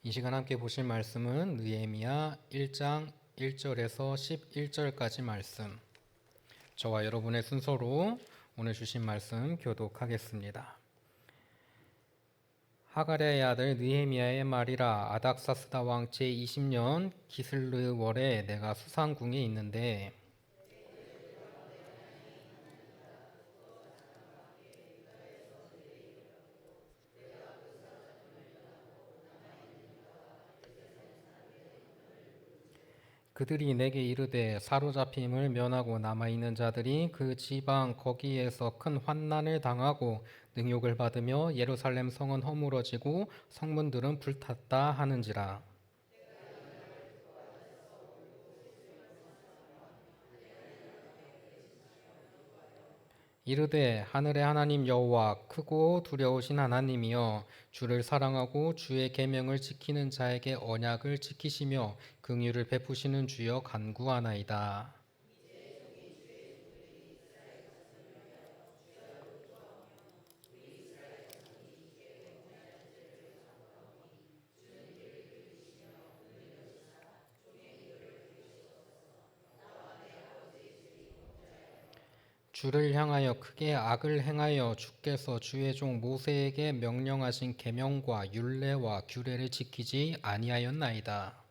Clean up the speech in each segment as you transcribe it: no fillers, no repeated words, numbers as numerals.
이 시간 함께 보실 말씀은 느헤미야 1장 1절에서 11절까지 말씀. 저와 여러분의 순서로 오늘 주신 말씀 교독하겠습니다. 하가랴의 아들 느헤미야의 말이라. 아닥사스다 왕 제20년 기슬르월에 내가 수상궁에 있는데 그들이 내게 이르되 사로잡힘을 면하고 남아있는 자들이 그 지방 거기에서 큰 환난을 당하고 능욕을 받으며 예루살렘 성은 허물어지고 성문들은 불탔다 하는지라. 이르되 하늘의 하나님 여호와 크고 두려우신 하나님이여, 주를 사랑하고 주의 계명을 지키는 자에게 언약을 지키시며 긍휼을 베푸시는 주여 간구하나이다. 주를 향하여 크게 악을 행하여 주께서 주의 종 모세에게 명령하신 계명과 율례와 규례를 지키지 아니하였나이다.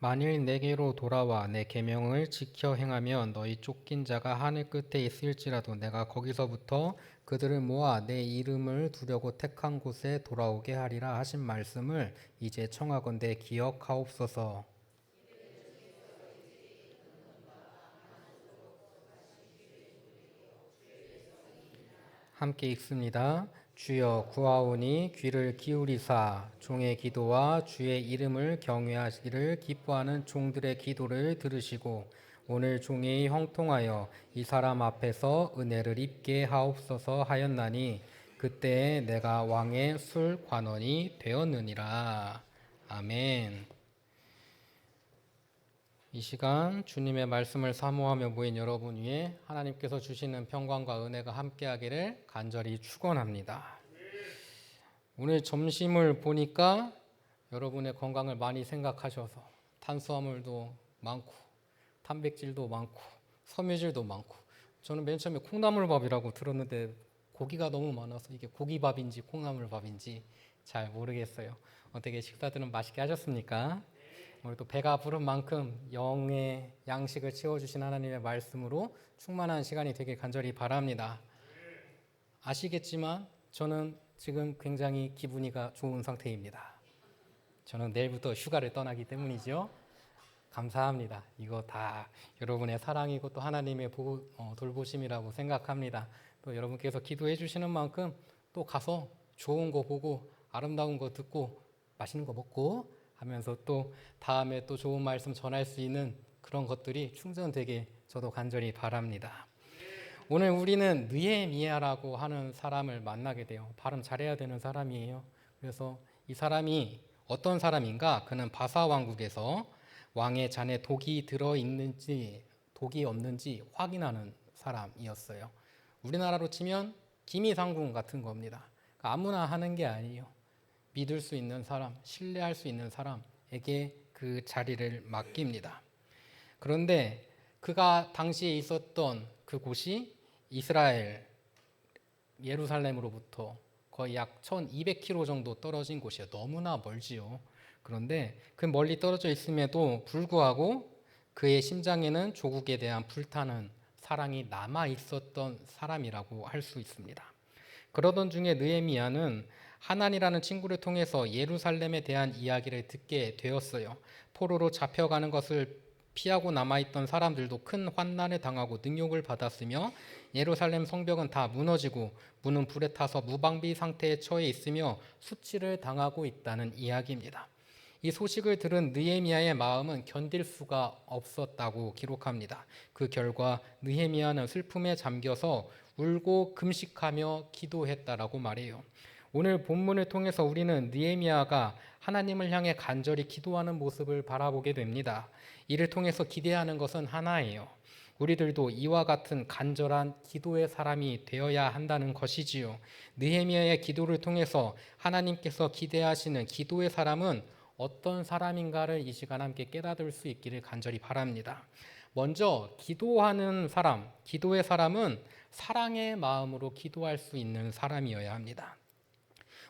만일 내게로 돌아와 내 계명을 지켜 행하면 너희 쫓긴 자가 하늘 끝에 있을지라도 내가 거기서부터 그들을 모아 내 이름을 두려고 택한 곳에 돌아오게 하리라 하신 말씀을 이제 청하건대 기억하옵소서. 함께 읽습니다. 주여 구하오니 귀를 기울이사 종의 기도와 주의 이름을 경외하시기를 기뻐하는 종들의 기도를 들으시고 오늘 종이 형통하여 이 사람 앞에서 은혜를 입게 하옵소서 하였나니 그때에 내가 왕의 술 관원이 되었느니라. 아멘. 이 시간 주님의 말씀을 사모하며 모인 여러분 위에 하나님께서 주시는 평강과 은혜가 함께하기를 간절히 축원합니다. 오늘 점심을 보니까 여러분의 건강을 많이 생각하셔서 탄수화물도 많고 단백질도 많고 섬유질도 많고, 저는 맨 처음에 콩나물밥이라고 들었는데 고기가 너무 많아서 이게 고기밥인지 콩나물밥인지 잘 모르겠어요. 어떻게 식사들은 맛있게 하셨습니까? 오늘 또 배가 부른 만큼 영의 양식을 채워주신 하나님의 말씀으로 충만한 시간이 되길 간절히 바랍니다. 아시겠지만 저는 지금 굉장히 기분이가 좋은 상태입니다. 저는 내일부터 휴가를 떠나기 때문이죠. 감사합니다. 이거 다 여러분의 사랑이고 또 하나님의 돌보심이라고 생각합니다. 또 여러분께서 기도해 주시는 만큼 또 가서 좋은 거 보고 아름다운 거 듣고 맛있는 거 먹고 하면서 또 다음에 또 좋은 말씀 전할 수 있는 그런 것들이 충전되게 저도 간절히 바랍니다. 오늘 우리는 느헤미야라고 하는 사람을 만나게 돼요. 발음 잘해야 되는 사람이에요. 그래서 이 사람이 어떤 사람인가? 그는 바사 왕국에서 왕의 잔에 독이 들어있는지 독이 없는지 확인하는 사람이었어요. 우리나라로 치면 기미상궁 같은 겁니다. 그러니까 아무나 하는 게 아니에요. 믿을 수 있는 사람, 신뢰할 수 있는 사람에게 그 자리를 맡깁니다. 그런데 그가 당시에 있었던 그곳이 이스라엘 예루살렘으로부터 거의 약 1200km 정도 떨어진 곳이에요. 너무나 멀지요. 그런데 그 멀리 떨어져 있음에도 불구하고 그의 심장에는 조국에 대한 불타는 사랑이 남아 있었던 사람이라고 할 수 있습니다. 그러던 중에 느헤미야는 하난이라는 친구를 통해서 예루살렘에 대한 이야기를 듣게 되었어요. 포로로 잡혀가는 것을 피하고 남아있던 사람들도 큰 환난을 당하고 능욕을 받았으며 예루살렘 성벽은 다 무너지고 문은 불에 타서 무방비 상태에 처해 있으며 수치를 당하고 있다는 이야기입니다. 이 소식을 들은 느헤미야의 마음은 견딜 수가 없었다고 기록합니다. 그 결과 느헤미야는 슬픔에 잠겨서 울고 금식하며 기도했다라고 말해요. 오늘 본문을 통해서 우리는 느헤미야가 하나님을 향해 간절히 기도하는 모습을 바라보게 됩니다. 이를 통해서 기대하는 것은 하나예요. 우리들도 이와 같은 간절한 기도의 사람이 되어야 한다는 것이지요. 느헤미야의 기도를 통해서 하나님께서 기대하시는 기도의 사람은 어떤 사람인가를 이 시간 함께 깨닫을 수 있기를 간절히 바랍니다. 먼저 기도하는 사람, 기도의 사람은 사랑의 마음으로 기도할 수 있는 사람이어야 합니다.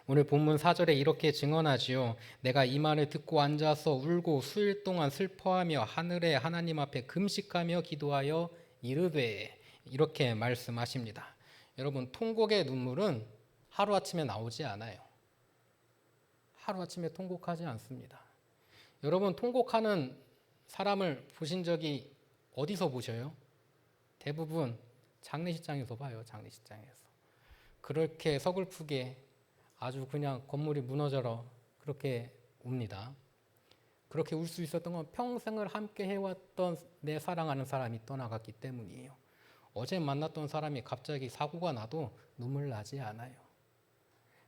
오늘 본문 4절에 이렇게 증언하지요. 내가 이 말을 듣고 앉아서 울고 수일 동안 슬퍼하며 하늘의 하나님 앞에 금식하며 기도하여 이르되, 이렇게 말씀하십니다. 여러분, 통곡의 눈물은 하루아침에 나오지 않아요. 하루아침에 통곡하지 않습니다. 여러분, 통곡하는 사람을 보신 적이 어디서 보셔요? 대부분 장례식장에서 봐요. 장례식장에서. 그렇게 서글프게 아주 그냥 건물이 무너져라 그렇게 웁니다. 그렇게 울 수 있었던 건 평생을 함께 해왔던 내 사랑하는 사람이 떠나갔기 때문이에요. 어제 만났던 사람이 갑자기 사고가 나도 눈물 나지 않아요.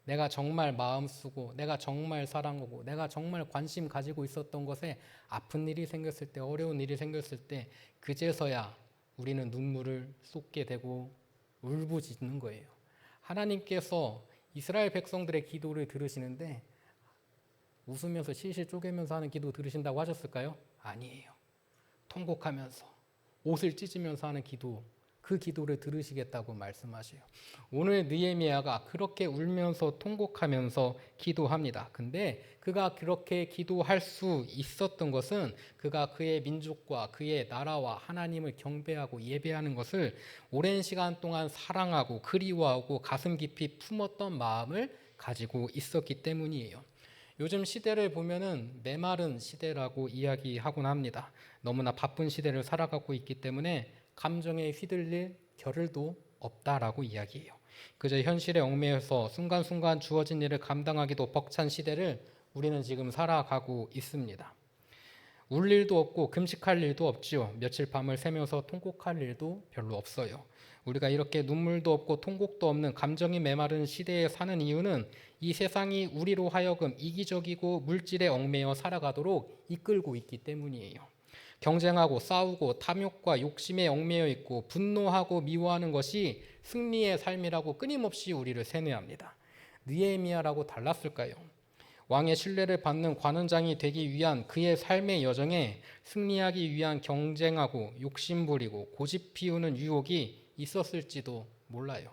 내가 정말 마음 쓰고 내가 정말 사랑하고 내가 정말 관심 가지고 있었던 것에 아픈 일이 생겼을 때, 어려운 일이 생겼을 때 그제서야 우리는 눈물을 쏟게 되고 울부짖는 거예요. 하나님께서 이스라엘 백성들의 기도를 들으시는데 웃으면서 실실 쪼개면서 하는 기도 들으신다고 하셨을까요? 아니에요. 통곡하면서 옷을 찢으면서 하는 기도, 그 기도를 들으시겠다고 말씀하셔요. 오늘 느헤미야가 그렇게 울면서 통곡하면서 기도합니다. 근데 그가 그렇게 기도할 수 있었던 것은 그가 그의 민족과 그의 나라와 하나님을 경배하고 예배하는 것을 오랜 시간 동안 사랑하고 그리워하고 가슴 깊이 품었던 마음을 가지고 있었기 때문이에요. 요즘 시대를 보면은 메마른 시대라고 이야기하곤 합니다. 너무나 바쁜 시대를 살아가고 있기 때문에 감정에 휘둘릴 겨를도 없다라고 이야기해요. 그저 현실에 얽매여서 순간순간 주어진 일을 감당하기도 벅찬 시대를 우리는 지금 살아가고 있습니다. 울 일도 없고 금식할 일도 없지요. 며칠 밤을 새면서 통곡할 일도 별로 없어요. 우리가 이렇게 눈물도 없고 통곡도 없는 감정이 메마른 시대에 사는 이유는 이 세상이 우리로 하여금 이기적이고 물질에 얽매여 살아가도록 이끌고 있기 때문이에요. 경쟁하고 싸우고 탐욕과 욕심에 얽매여 있고 분노하고 미워하는 것이 승리의 삶이라고 끊임없이 우리를 세뇌합니다. 느헤미야라고 달랐을까요? 왕의 신뢰를 받는 관원장이 되기 위한 그의 삶의 여정에 승리하기 위한 경쟁하고 욕심부리고 고집 피우는 유혹이 있었을지도 몰라요.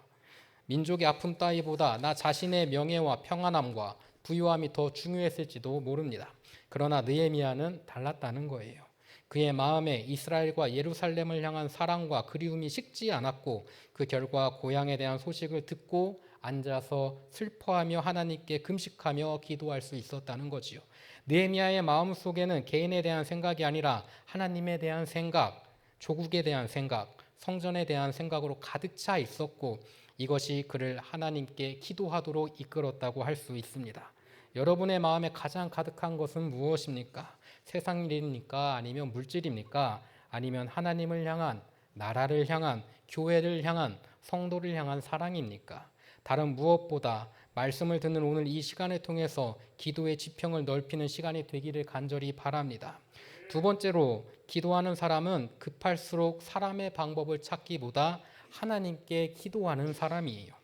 민족의 아픔 따위보다 나 자신의 명예와 평안함과 부유함이 더 중요했을지도 모릅니다. 그러나 느헤미야는 달랐다는 거예요. 그의 마음에 이스라엘과 예루살렘을 향한 사랑과 그리움이 식지 않았고 그 결과 고향에 대한 소식을 듣고 앉아서 슬퍼하며 하나님께 금식하며 기도할 수 있었다는 거지요. 느헤미야의 마음속에는 개인에 대한 생각이 아니라 하나님에 대한 생각, 조국에 대한 생각, 성전에 대한 생각으로 가득 차 있었고 이것이 그를 하나님께 기도하도록 이끌었다고 할 수 있습니다. 여러분의 마음에 가장 가득한 것은 무엇입니까? 세상 일입니까? 아니면 물질입니까? 아니면 하나님을 향한, 나라를 향한, 교회를 향한, 성도를 향한 사랑입니까? 다른 무엇보다 말씀을 듣는 오늘 이 시간을 통해서 기도의 지평을 넓히는 시간이 되기를 간절히 바랍니다. 두 번째로 기도하는 사람은 급할수록 사람의 방법을 찾기보다 하나님께 기도하는 사람이에요.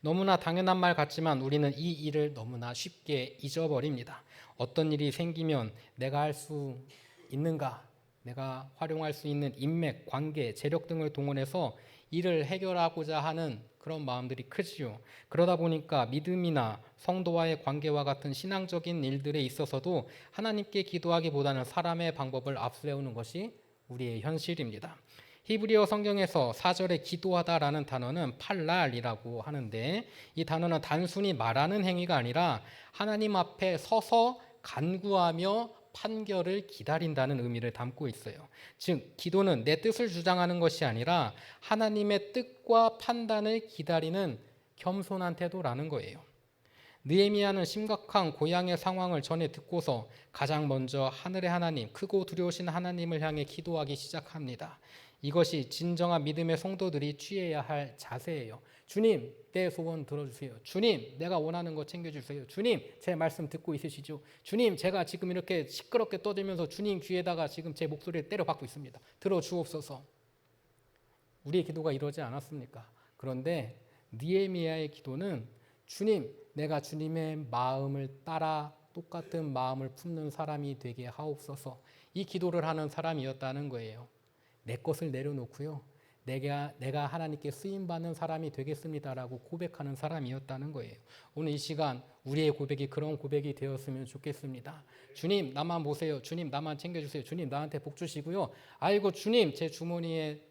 너무나 당연한 말 같지만 우리는 이 일을 너무나 쉽게 잊어버립니다. 어떤 일이 생기면 내가 할 수 있는가? 내가 활용할 수 있는 인맥, 관계, 재력 등을 동원해서 일을 해결하고자 하는 그런 마음들이 크지요. 그러다 보니까 믿음이나 성도와의 관계와 같은 신앙적인 일들에 있어서도 하나님께 기도하기보다는 사람의 방법을 앞세우는 것이 우리의 현실입니다. 히브리어 성경에서 4절에 기도하다라는 단어는 팔랄이라고 하는데 이 단어는 단순히 말하는 행위가 아니라 하나님 앞에 서서 간구하며 판결을 기다린다는 의미를 담고 있어요. 즉 기도는 내 뜻을 주장하는 것이 아니라 하나님의 뜻과 판단을 기다리는 겸손한 태도라는 거예요. 느헤미야는 심각한 고향의 상황을 전해 듣고서 가장 먼저 하늘의 하나님, 크고 두려우신 하나님을 향해 기도하기 시작합니다. 이것이 진정한 믿음의 성도들이 취해야 할 자세예요. 주님, 내 소원 들어주세요. 주님, 내가 원하는 거 챙겨주세요. 주님, 제 말씀 듣고 있으시죠? 주님, 제가 지금 이렇게 시끄럽게 떠들면서 주님 귀에다가 지금 제 목소리를 때려박고 있습니다. 들어주옵소서. 우리의 기도가 이러지 않았습니까? 그런데 느헤미야의 기도는 주님, 내가 주님의 마음을 따라 똑같은 마음을 품는 사람이 되게 하옵소서. 이 기도를 하는 사람이었다는 거예요. 내 것을 내려놓고요. 내가 하나님께 쓰임받는 사람이 되겠습니다라고 고백하는 사람이었다는 거예요. 오늘 이 시간 우리의 고백이 그런 고백이 되었으면 좋겠습니다. 주님, 나만 보세요. 주님, 나만 챙겨주세요. 주님, 나한테 복 주시고요. 아이고, 주님, 제 주머니에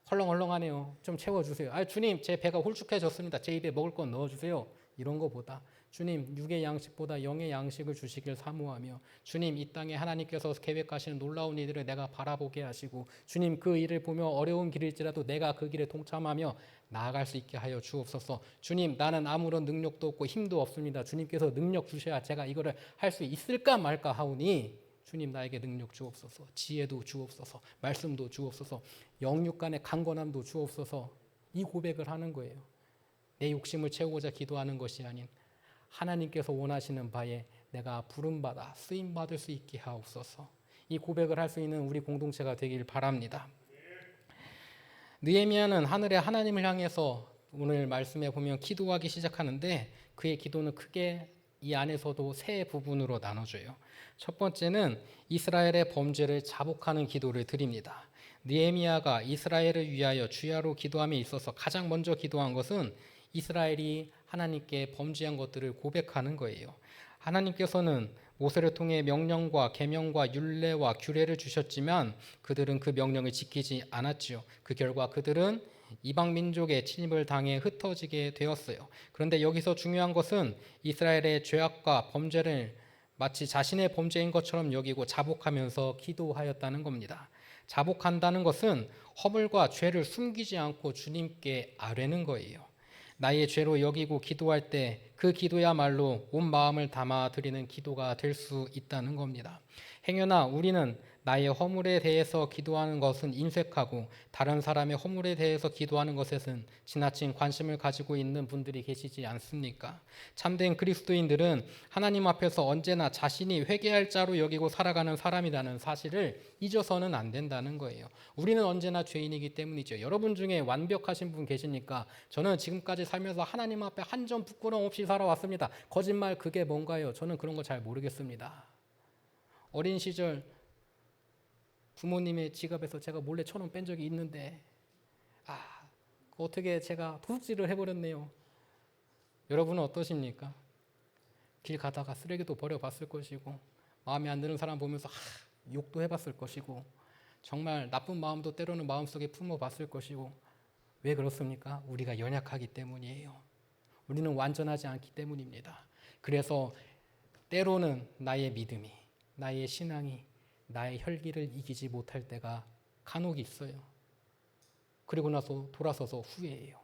헐렁헐렁하네요. 좀 채워주세요. 아, 주님, 제 배가 홀쭉해졌습니다. 제 입에 먹을 건 넣어주세요. 이런 거보다 주님, 육의 양식보다 영의 양식을 주시길 사모하며 주님, 이 땅에 하나님께서 계획하시는 놀라운 일들을 내가 바라보게 하시고 주님, 그 일을 보며 어려운 길일지라도 내가 그 길에 동참하며 나아갈 수 있게 하여 주옵소서. 주님, 나는 아무런 능력도 없고 힘도 없습니다. 주님께서 능력 주셔야 제가 이거를 할 수 있을까 말까 하오니 주님, 나에게 능력 주옵소서. 지혜도 주옵소서. 말씀도 주옵소서. 영육 간의 강건함도 주옵소서. 이 고백을 하는 거예요. 내 욕심을 채우고자 기도하는 것이 아닌 하나님께서 원하시는 바에 내가 부름받아 쓰임받을 수 있게 하옵소서. 이 고백을 할 수 있는 우리 공동체가 되길 바랍니다. 느헤미야는 하늘의 하나님을 향해서 오늘 말씀에 보면 기도하기 시작하는데 그의 기도는 크게 이 안에서도 세 부분으로 나눠져요. 첫 번째는 이스라엘의 범죄를 자복하는 기도를 드립니다. 느헤미야가 이스라엘을 위하여 주야로 기도함에 있어서 가장 먼저 기도한 것은 이스라엘이 하나님께 범죄한 것들을 고백하는 거예요. 하나님께서는 모세를 통해 명령과 계명과 율례와 규례를 주셨지만 그들은 그 명령을 지키지 않았지요. 그 결과 그들은 이방 민족의 침입을 당해 흩어지게 되었어요. 그런데 여기서 중요한 것은 이스라엘의 죄악과 범죄를 마치 자신의 범죄인 것처럼 여기고 자복하면서 기도하였다는 겁니다. 자복한다는 것은 허물과 죄를 숨기지 않고 주님께 아뢰는 거예요. 나의 죄로 여기고 기도할 때 그 기도야말로 온 마음을 담아 드리는 기도가 될 수 있다는 겁니다. 행여나 우리는 나의 허물에 대해서 기도하는 것은 인색하고 다른 사람의 허물에 대해서 기도하는 것에는 지나친 관심을 가지고 있는 분들이 계시지 않습니까? 참된 그리스도인들은 하나님 앞에서 언제나 자신이 회개할 자로 여기고 살아가는 사람이라는 사실을 잊어서는 안 된다는 거예요. 우리는 언제나 죄인이기 때문이죠. 여러분 중에 완벽하신 분 계십니까? 저는 지금까지 살면서 하나님 앞에 한 점 부끄러움 없이 살아왔습니다. 거짓말 그게 뭔가요? 저는 그런 거 잘 모르겠습니다. 어린 시절 부모님의 지갑에서 제가 몰래 1,000원 뺀 적이 있는데 어떻게 제가 도둑질을 해버렸네요. 여러분은 어떠십니까? 길 가다가 쓰레기도 버려봤을 것이고 마음에 안 드는 사람 보면서 욕도 해봤을 것이고 정말 나쁜 마음도 때로는 마음속에 품어봤을 것이고 왜 그렇습니까? 우리가 연약하기 때문이에요. 우리는 완전하지 않기 때문입니다. 그래서 때로는 나의 믿음이, 나의 신앙이 나의 혈기를 이기지 못할 때가 간혹 있어요. 그리고 나서 돌아서서 후회해요.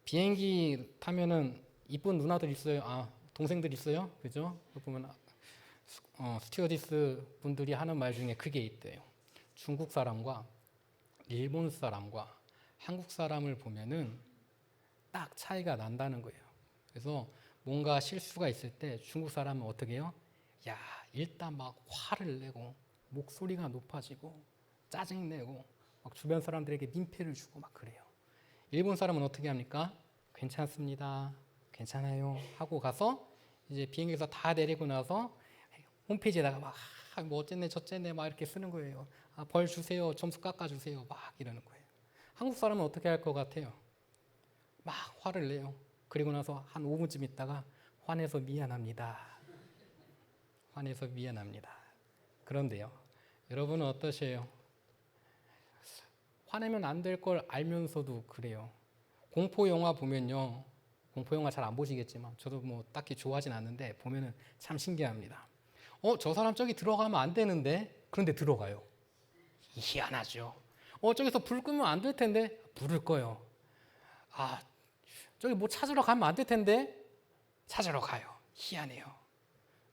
비행기 타면은 이쁜 누나들 있어요. 동생들 있어요. 그죠? 보면 스튜어디스 분들이 하는 말 중에 그게 있대요. 중국 사람과 일본 사람과 한국 사람을 보면은 딱 차이가 난다는 거예요. 그래서 뭔가 실수가 있을 때 중국 사람은 어떻게 해요? 일단 막 화를 내고 목소리가 높아지고 짜증내고 막 주변 사람들에게 민폐를 주고 막 그래요. 일본 사람은 어떻게 합니까? 괜찮습니다. 괜찮아요. 하고 가서 이제 비행기에서 다 내리고 나서 홈페이지에다가 막 뭐 어쨌네 저쨌네 막 이렇게 쓰는 거예요. 벌 주세요. 점수 깎아주세요. 막 이러는 거예요. 한국 사람은 어떻게 할 것 같아요? 막 화를 내요. 그리고 나서 한 5분쯤 있다가 화내서 미안합니다. 화내서 미안합니다. 그런데요. 여러분은 어떠세요? 화내면 안 될 걸 알면서도 그래요. 공포영화 보면요. 공포영화 잘 안 보시겠지만 저도 뭐 딱히 좋아하진 않는데 보면은 참 신기합니다. 저 사람 저기 들어가면 안 되는데 그런데 들어가요. 희한하죠. 저기서 불 끄면 안 될 텐데 불을 꺼요. 저기 뭐 찾으러 가면 안 될 텐데 찾으러 가요. 희한해요.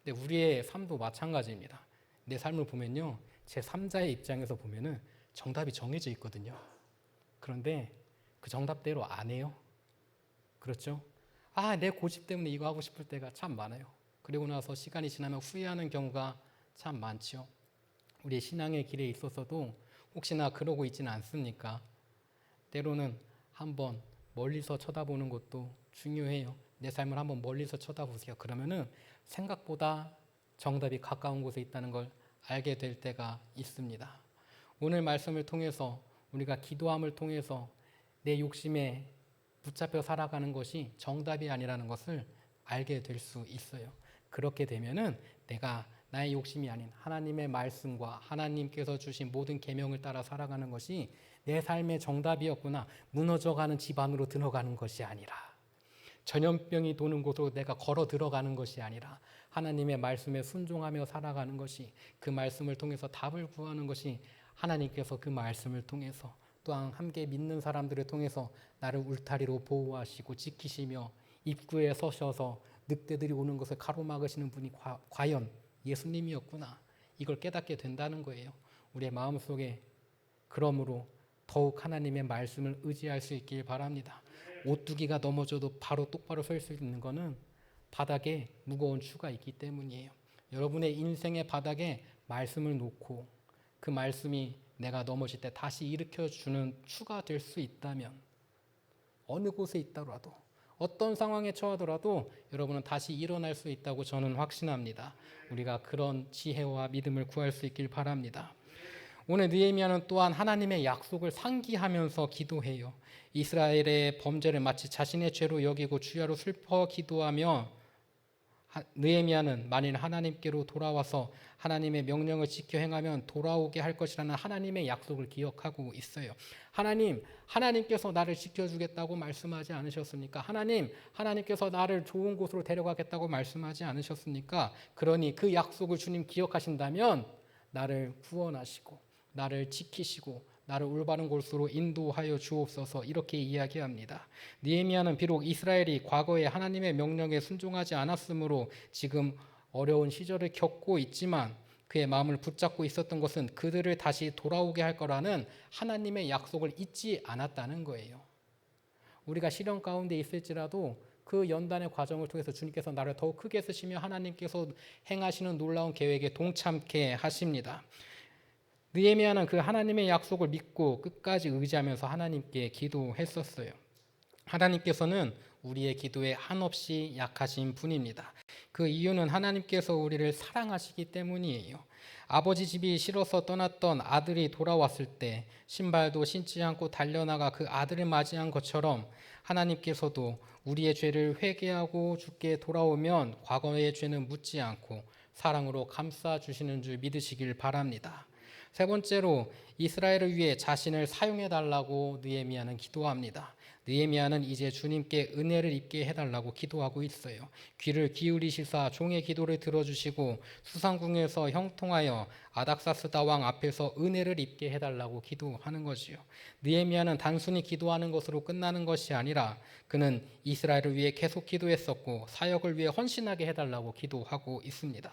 근데 우리의 삶도 마찬가지입니다. 내 삶을 보면요. 제 3자의 입장에서 보면은 정답이 정해져 있거든요. 그런데 그 정답대로 안 해요. 그렇죠? 내 고집 때문에 이거 하고 싶을 때가 참 많아요. 그리고 나서 시간이 지나면 후회하는 경우가 참 많죠. 우리의 신앙의 길에 있어서도 혹시나 그러고 있지는 않습니까? 때로는 한번 멀리서 쳐다보는 것도 중요해요. 내 삶을 한번 멀리서 쳐다보세요. 그러면은 생각보다 정답이 가까운 곳에 있다는 걸 알게 될 때가 있습니다. 오늘 말씀을 통해서 우리가 기도함을 통해서 내 욕심에 붙잡혀 살아가는 것이 정답이 아니라는 것을 알게 될 수 있어요. 그렇게 되면은 내가 나의 욕심이 아닌 하나님의 말씀과 하나님께서 주신 모든 계명을 따라 살아가는 것이 내 삶의 정답이었구나. 무너져가는 집 안으로 들어가는 것이 아니라, 전염병이 도는 곳으로 내가 걸어 들어가는 것이 아니라 하나님의 말씀에 순종하며 살아가는 것이, 그 말씀을 통해서 답을 구하는 것이, 하나님께서 그 말씀을 통해서 또한 함께 믿는 사람들을 통해서 나를 울타리로 보호하시고 지키시며 입구에 서셔서 늑대들이 오는 것을 가로막으시는 분이 과연 예수님이었구나. 이걸 깨닫게 된다는 거예요. 우리의 마음속에 그러므로 더욱 하나님의 말씀을 의지할 수 있길 바랍니다. 오뚜기가 넘어져도 바로 똑바로 설 수 있는 것은 바닥에 무거운 추가 있기 때문이에요. 여러분의 인생의 바닥에 말씀을 놓고 그 말씀이 내가 넘어질 때 다시 일으켜주는 추가 될 수 있다면, 어느 곳에 있더라도 어떤 상황에 처하더라도 여러분은 다시 일어날 수 있다고 저는 확신합니다. 우리가 그런 지혜와 믿음을 구할 수 있길 바랍니다. 오늘 느헤미야는 또한 하나님의 약속을 상기하면서 기도해요. 이스라엘의 범죄를 마치 자신의 죄로 여기고 주야로 슬퍼 기도하며, 느헤미야는 만일 하나님께로 돌아와서 하나님의 명령을 지켜 행하면 돌아오게 할 것이라는 하나님의 약속을 기억하고 있어요. 하나님께서 나를 지켜주겠다고 말씀하지 않으셨습니까? 하나님께서 나를 좋은 곳으로 데려가겠다고 말씀하지 않으셨습니까? 그러니 그 약속을 주님 기억하신다면 나를 구원하시고 나를 지키시고 나를 올바른 곳으로 인도하여 주옵소서, 이렇게 이야기합니다. 느헤미야는 비록 이스라엘이 과거에 하나님의 명령에 순종하지 않았으므로 지금 어려운 시절을 겪고 있지만 그의 마음을 붙잡고 있었던 것은 그들을 다시 돌아오게 할 거라는 하나님의 약속을 잊지 않았다는 거예요. 우리가 시련 가운데 있을지라도 그 연단의 과정을 통해서 주님께서 나를 더욱 크게 쓰시며 하나님께서 행하시는 놀라운 계획에 동참케 하십니다. 느헤미야는 그 하나님의 약속을 믿고 끝까지 의지하면서 하나님께 기도했었어요. 하나님께서는 우리의 기도에 한없이 약하신 분입니다. 그 이유는 하나님께서 우리를 사랑하시기 때문이에요. 아버지 집이 싫어서 떠났던 아들이 돌아왔을 때 신발도 신지 않고 달려나가 그 아들을 맞이한 것처럼 하나님께서도 우리의 죄를 회개하고 주께 돌아오면 과거의 죄는 묻지 않고 사랑으로 감싸주시는 줄 믿으시길 바랍니다. 세 번째로, 이스라엘을 위해 자신을 사용해 달라고 느헤미야는 기도합니다. 느헤미야는 이제 주님께 은혜를 입게 해달라고 기도하고 있어요. 귀를 기울이시사 종의 기도를 들어주시고 수상궁에서 형통하여 아닥사스다 왕 앞에서 은혜를 입게 해달라고 기도하는 거지요. 느헤미야는 단순히 기도하는 것으로 끝나는 것이 아니라 그는 이스라엘을 위해 계속 기도했었고 사역을 위해 헌신하게 해달라고 기도하고 있습니다.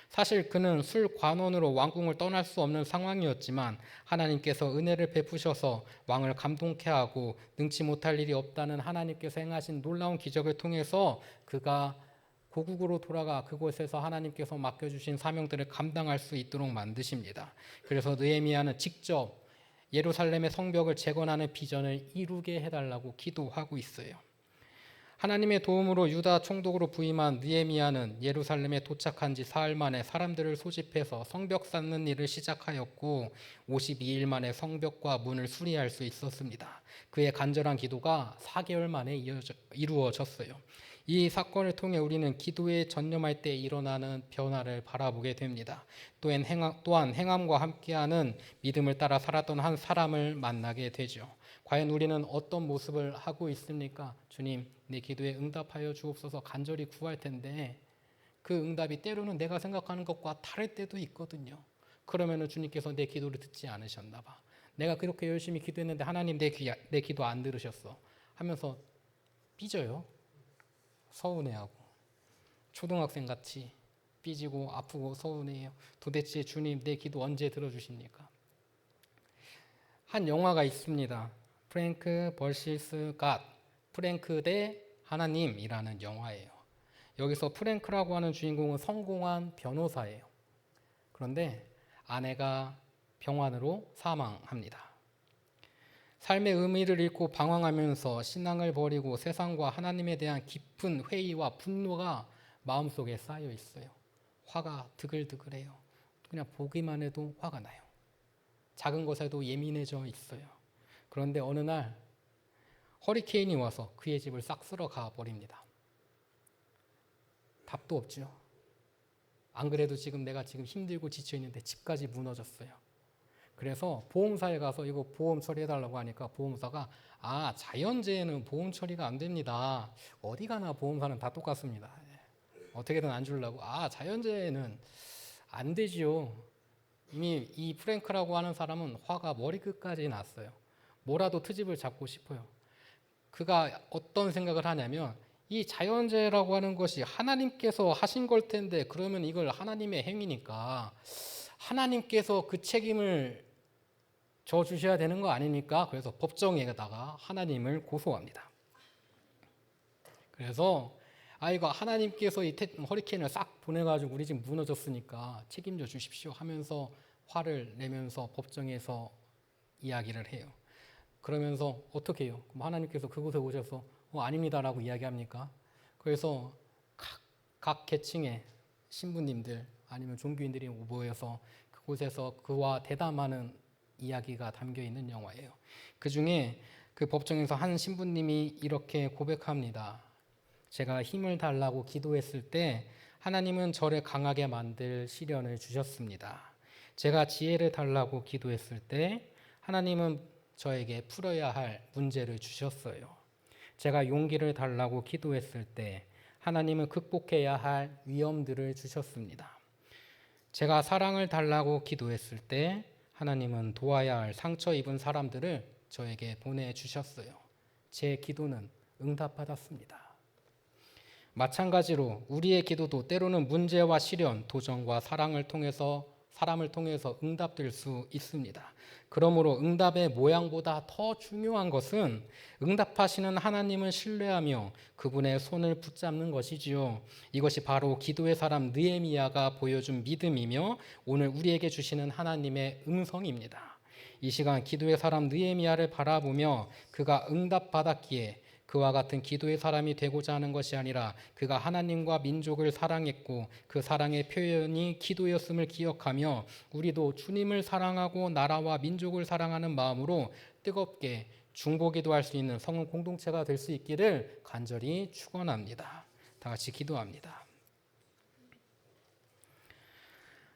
사실 그는 술관원으로 왕궁을 떠날 수 없는 상황이었지만 하나님께서 은혜를 베푸셔서 왕을 감동케 하고 능치 못할 일이 없다는 하나님께서 행하신 놀라운 기적을 통해서 그가 고국으로 돌아가 그곳에서 하나님께서 맡겨주신 사명들을 감당할 수 있도록 만드십니다. 그래서 느헤미야는 직접 예루살렘의 성벽을 재건하는 비전을 이루게 해달라고 기도하고 있어요. 하나님의 도움으로 유다 총독으로 부임한 느헤미야는 예루살렘에 도착한 지 사흘 만에 사람들을 소집해서 성벽 쌓는 일을 시작하였고 52일 만에 성벽과 문을 수리할 수 있었습니다. 그의 간절한 기도가 4개월 만에 이루어졌어요. 이 사건을 통해 우리는 기도에 전념할 때 일어나는 변화를 바라보게 됩니다. 또한 행함과 함께하는 믿음을 따라 살았던 한 사람을 만나게 되죠. 과연 우리는 어떤 모습을 하고 있습니까? 주님, 내 기도에 응답하여 주옵소서 간절히 구할 텐데 그 응답이 때로는 내가 생각하는 것과 다를 때도 있거든요. 그러면 주님께서 내 기도를 듣지 않으셨나 봐. 내가 그렇게 열심히 기도했는데 하나님 내 기도 안 들으셨어 하면서 삐져요. 서운해하고 초등학생 같이 삐지고 아프고 서운해요. 도대체 주님 내 기도 언제 들어주십니까? 한 영화가 있습니다. 프랭크 버시스 갓, 프랭크 대 하나님이라는 영화예요. 여기서 프랭크라고 하는 주인공은 성공한 변호사예요. 그런데 아내가 병환으로 사망합니다. 삶의 의미를 잃고 방황하면서 신앙을 버리고 세상과 하나님에 대한 깊은 회의와 분노가 마음속에 쌓여 있어요. 화가 드글드글해요. 그냥 보기만 해도 화가 나요. 작은 것에도 예민해져 있어요. 그런데 어느 날 허리케인이 와서 그의 집을 싹 쓸어 가 버립니다. 답도 없죠. 안 그래도 내가 지금 힘들고 지쳐 있는데 집까지 무너졌어요. 그래서 보험사에 가서 이거 보험 처리해달라고 하니까 보험사가 자연재해는 보험 처리가 안 됩니다. 어디 가나 보험사는 다 똑같습니다. 어떻게든 안 주려고 자연재해는 안 되지요. 이미 이 프랭크라고 하는 사람은 화가 머리끝까지 났어요. 뭐라도 트집을 잡고 싶어요. 그가 어떤 생각을 하냐면 이 자연재해라고 하는 것이 하나님께서 하신 걸 텐데 그러면 이걸 하나님의 행위니까 하나님께서 그 책임을 져주셔야 되는 거 아닙니까? 그래서 법정에다가 하나님을 고소합니다. 그래서 이거 하나님께서 이 허리케인을 싹 보내가지고 우리 집 무너졌으니까 책임져 주십시오 하면서 화를 내면서 법정에서 이야기를 해요. 그러면서 어떻게 해요? 그럼 하나님께서 그곳에 오셔서 아닙니다라고 이야기합니까? 그래서 각 계층의 신부님들 아니면 종교인들이 모여서 그곳에서 그와 대담하는 이야기가 담겨 있는 영화예요. 그 중에 그 법정에서 한 신부님이 이렇게 고백합니다. 제가 힘을 달라고 기도했을 때 하나님은 저를 강하게 만들 시련을 주셨습니다. 제가 지혜를 달라고 기도했을 때 하나님은 저에게 풀어야 할 문제를 주셨어요. 제가 용기를 달라고 기도했을 때 하나님은 극복해야 할 위험들을 주셨습니다. 제가 사랑을 달라고 기도했을 때 하나님은 도와야 할 상처 입은 사람들을 저에게 보내주셨어요. 제 기도는 응답받았습니다. 마찬가지로 우리의 기도도 때로는 문제와 시련, 도전과 사랑을 통해서 응답될 수 있습니다. 그러므로 응답의 모양보다 더 중요한 것은 응답하시는 하나님을 신뢰하며 그분의 손을 붙잡는 것이지요. 이것이 바로 기도의 사람 느헤미야가 보여준 믿음이며 오늘 우리에게 주시는 하나님의 음성입니다. 이 시간 기도의 사람 느헤미야를 바라보며 그가 응답받았기에 그와 같은 기도의 사람이 되고자 하는 것이 아니라 그가 하나님과 민족을 사랑했고 그 사랑의 표현이 기도였음을 기억하며 우리도 주님을 사랑하고 나라와 민족을 사랑하는 마음으로 뜨겁게 중보기도할 수 있는 성은 공동체가 될 수 있기를 간절히 축원합니다. 다 같이 기도합니다.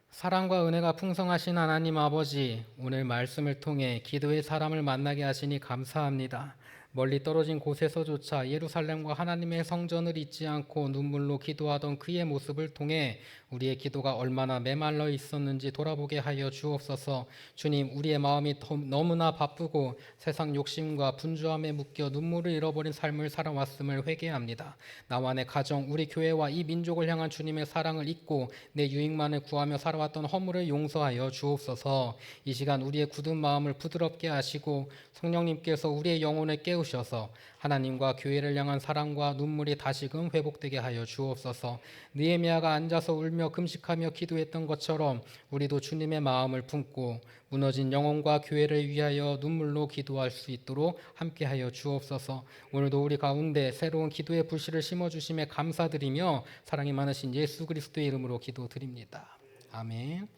사랑과 은혜가 풍성하신 하나님 아버지, 오늘 말씀을 통해 기도의 사람을 만나게 하시니 감사합니다. 멀리 떨어진 곳에서조차 예루살렘과 하나님의 성전을 잊지 않고 눈물로 기도하던 그의 모습을 통해 우리의 기도가 얼마나 메말라 있었는지 돌아보게 하여 주옵소서. 주님, 우리의 마음이 너무나 바쁘고 세상 욕심과 분주함에 묶여 눈물을 잃어버린 삶을 살아왔음을 회개합니다. 나와 내 가정, 우리 교회와 이 민족을 향한 주님의 사랑을 잊고 내 유익만을 구하며 살아왔던 허물을 용서하여 주옵소서. 이 시간 우리의 굳은 마음을 부드럽게 하시고 성령님께서 우리의 영혼을 깨우셔서 하나님과 교회를 향한 사랑과 눈물이 다시금 회복되게 하여 주옵소서. 느헤미야가 앉아서 울며 금식하며 기도했던 것처럼 우리도 주님의 마음을 품고 무너진 영혼과 교회를 위하여 눈물로 기도할 수 있도록 함께하여 주옵소서. 오늘도 우리 가운데 새로운 기도의 불씨를 심어주심에 감사드리며 사랑이 많으신 예수 그리스도의 이름으로 기도드립니다. 아멘.